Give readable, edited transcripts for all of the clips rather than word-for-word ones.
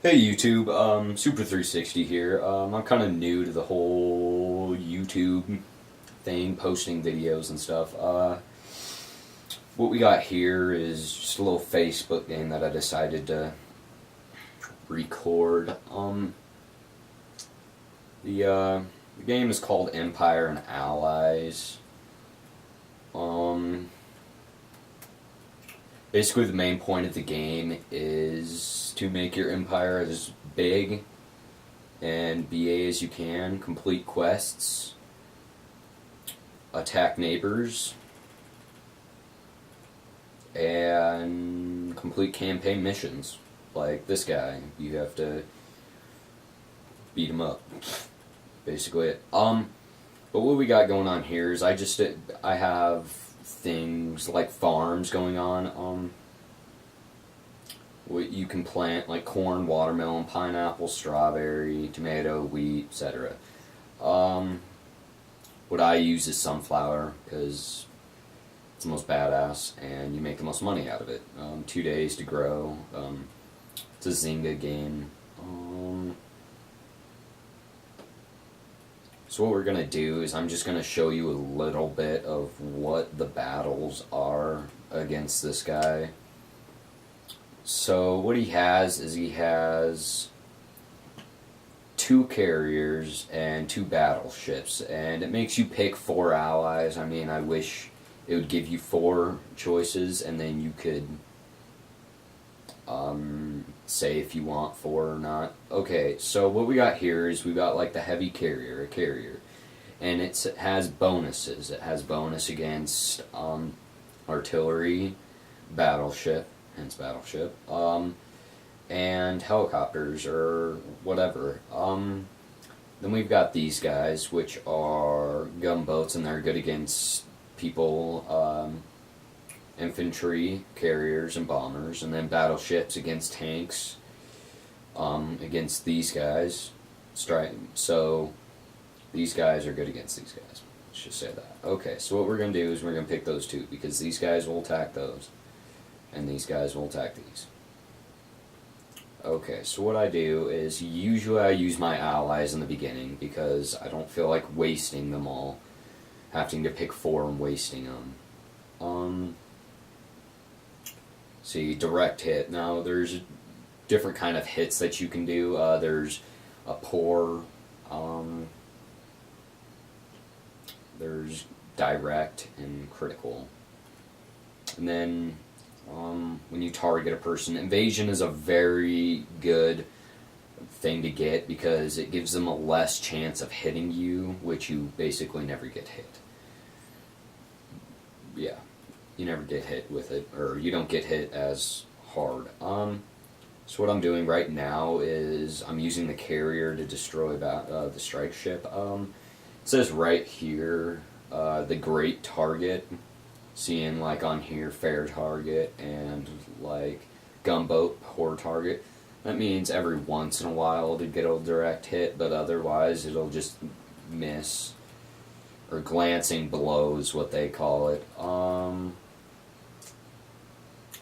Hey YouTube, Super360 here. I'm kind of new to the whole YouTube thing, posting videos and stuff. What we got here is just a little Facebook game that I decided to record. The game is called Empire and Allies. Basically, the main point of the game is to make your empire as big and BA as you can, complete quests, attack neighbors, and complete campaign missions. Like this guy, you have to beat him up. Basically, but what we got going on here is I have things like farms going on. What you can plant like corn, watermelon, pineapple, strawberry, tomato, wheat, etc. What I use is sunflower because it's the most badass and you make the most money out of it. 2 days to grow. It's a Zynga game. So what we're going to do is I'm just going to show you a little bit of what the battles are against this guy. So what he has is he has 2 carriers and 2 battleships, and it makes you pick 4 allies. I mean, I wish it would give you 4 choices, and then you could say if you want 4 or not. Okay, so what we got here is we got like the heavy carrier, a carrier, and it has bonuses. It has bonus against artillery, battleship, hence battleship, and helicopters or whatever. Then we've got these guys, which are gunboats, and they're good against people, infantry, carriers, and bombers, and then battleships against tanks, against these guys. So these guys are good against these guys. Let's just say that. Okay, so what we're going to do is we're going to pick those 2, because these guys will attack those, and these guys will attack these. Okay, so what I do is usually I use my allies in the beginning, because I don't feel like wasting them all, having to pick 4 and wasting them. See, direct hit. Now, there's different kind of hits that you can do. There's a pour, there's direct and critical. And then, when you target a person, invasion is a very good thing to get because it gives them a less chance of hitting you, which you basically never get hit. Yeah. You never get hit with it, or you don't get hit as hard. So what I'm doing right now is I'm using the carrier to destroy the strike ship. It says right here, the great target. Seeing like on here, fair target, and like gunboat, poor target. That means every once in a while to get a direct hit, but otherwise it'll just miss. Or glancing blows, what they call it.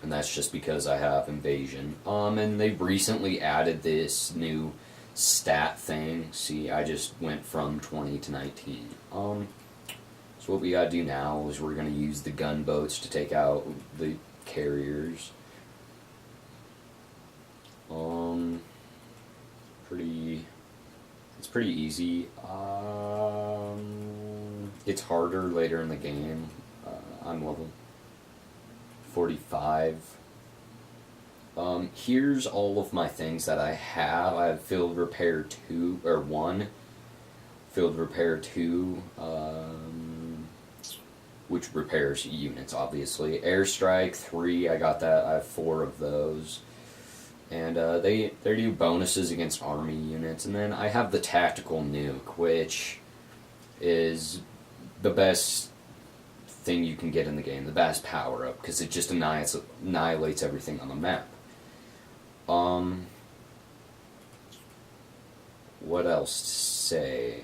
And that's just because I have invasion. And they recently added this new stat thing. See, I just went from 20 to 19. So what we gotta do now is we're gonna use the gunboats to take out the carriers. It's pretty easy. It's harder later in the game. I'm level 45. Here's all of my things that I have. I have field repair 2, or 1. Field repair 2, which repairs units, obviously. Airstrike 3, I got that. I have 4 of those. And they do bonuses against army units. And then I have the tactical nuke, which is the best thing you can get in the game, the best power up, because it just annihilates everything on the map. What else to say?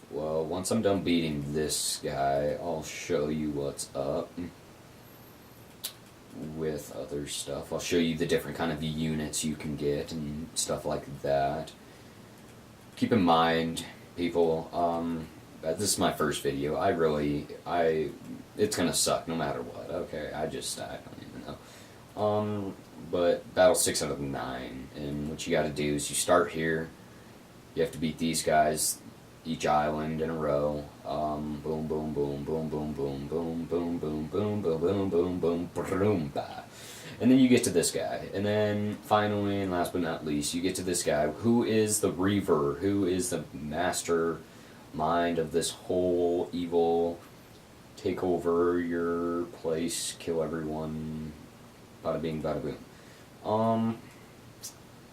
Well, once I'm done beating this guy, I'll show you what's up. with other stuff. I'll show you the different kind of units you can get and stuff like that. Keep in mind, people, this is my first video. It's gonna suck no matter what. Okay, I don't even know. But battle 6 out of 9, and what you got to do is you start here. You have to beat these guys, each island in a row. Boom, boom, boom, boom, boom, boom, boom, boom, boom, boom, boom, boom, boom, boom, boom, boom, ba. And then you get to this guy, and then finally, and last but not least, you get to this guy who is the Reaver, who is the mastermind of this whole evil. Take over your place, kill everyone. Bada bing, bada boom.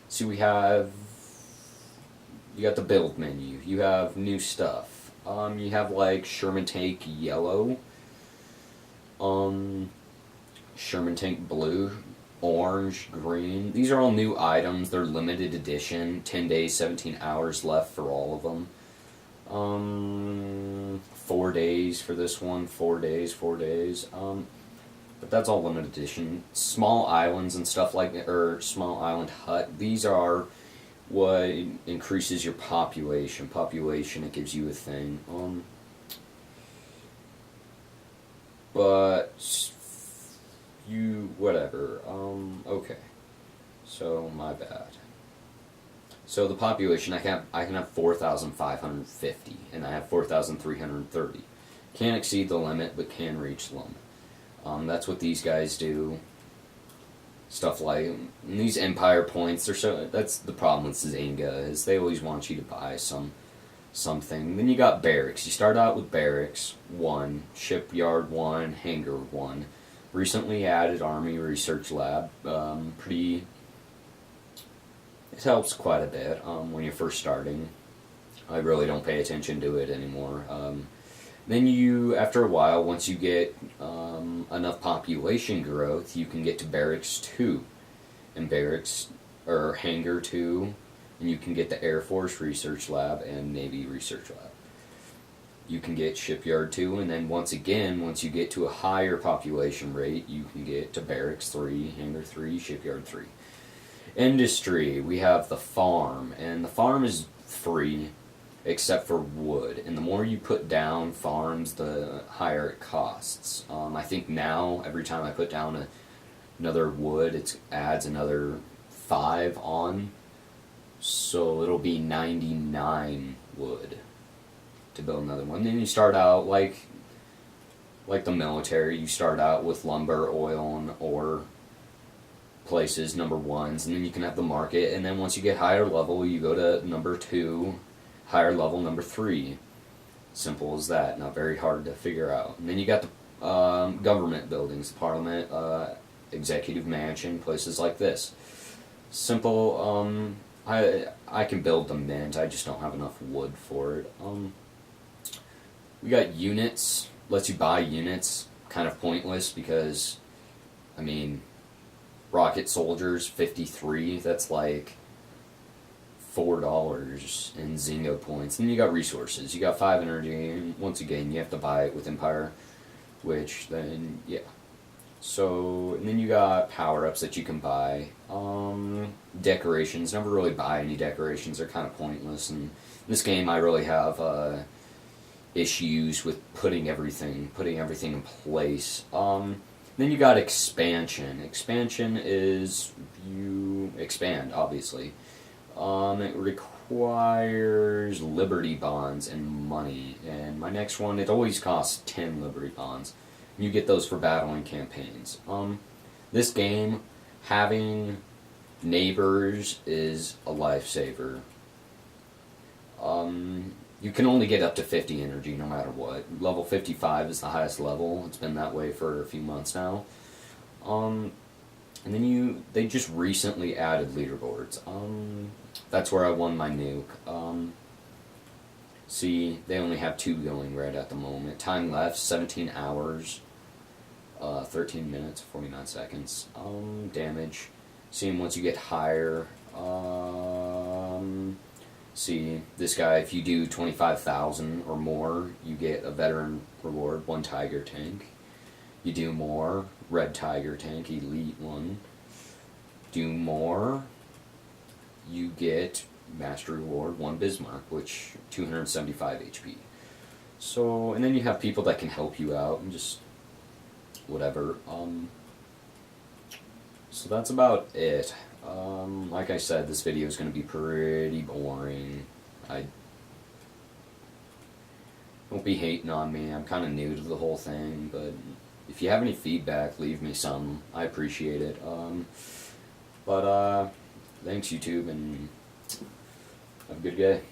So you got the build menu. You have new stuff. You have like Sherman Tank Yellow, Sherman Tank Blue, Orange, Green. These are all new items. They're limited edition. 10 days, 17 hours left for all of them. 4 days for this one. 4 days. But that's all limited edition. Small islands and stuff like that, or small island hut. These are what increases your population. It gives you a thing. But whatever. Okay. So my bad. So the population, I can have 4,550, and I have 4,330. Can't exceed the limit, but can reach the limit. That's what these guys do. Stuff like these empire points. That's the problem with Zynga, is they always want you to buy something. Then you got barracks. You start out with barracks 1, shipyard 1, hangar 1. Recently added army research lab. It helps quite a bit when you're first starting. I really don't pay attention to it anymore. Then after a while, once you get enough population growth, you can get to Barracks 2, and Hangar 2, and you can get the Air Force Research Lab and Navy Research Lab. You can get Shipyard 2, and then once you get to a higher population rate, you can get to Barracks 3, Hangar 3, Shipyard 3. Industry, we have the farm, and the farm is free, except for wood. And the more you put down farms, the higher it costs. I think now, every time I put down another wood, it adds another 5 on. So it'll be 99 wood to build another one. Then you start out like the military. You start out with lumber, oil, and ore places, number 1s. And then you can have the market. And then once you get higher level, you go to number 2. Higher level number 3. Simple as that. Not very hard to figure out. And then you got the government buildings, the Parliament, Executive Mansion, places like this. Simple. I can build the mint. I just don't have enough wood for it. We got units. Lets you buy units. Kind of pointless because, I mean, rocket soldiers 53. That's like $4 in Zynga points. And then you got resources. You got 5 energy, and once again, you have to buy it with Empire, which then, yeah. So, and then you got power-ups that you can buy. Decorations. Never really buy any decorations. They're kind of pointless. And in this game, I really have issues with putting everything in place. Then you got expansion. Expansion is you expand, obviously. It requires Liberty Bonds and money. And my next one, it always costs 10 Liberty Bonds. You get those for battling campaigns. This game, having neighbors is a lifesaver. You can only get up to 50 energy no matter what. Level 55 is the highest level. It's been that way for a few months now. And then they just recently added leaderboards. That's where I won my nuke. See, they only have 2 going right at the moment. Time left, 17 hours, 13 minutes, 49 seconds. Damage. See, once you get higher, see, this guy, if you do 25,000 or more, you get a veteran reward, 1 Tiger tank. You do more, Red Tiger tank, elite one. Do more, you get Master Reward 1 Bismarck, which 275 HP. So, and then you have people that can help you out and just whatever. So that's about it. Like I said, this video is going to be pretty boring. I don't be hating on me. I'm kind of new to the whole thing, but if you have any feedback, leave me some. I appreciate it. But thanks YouTube, and have a good day.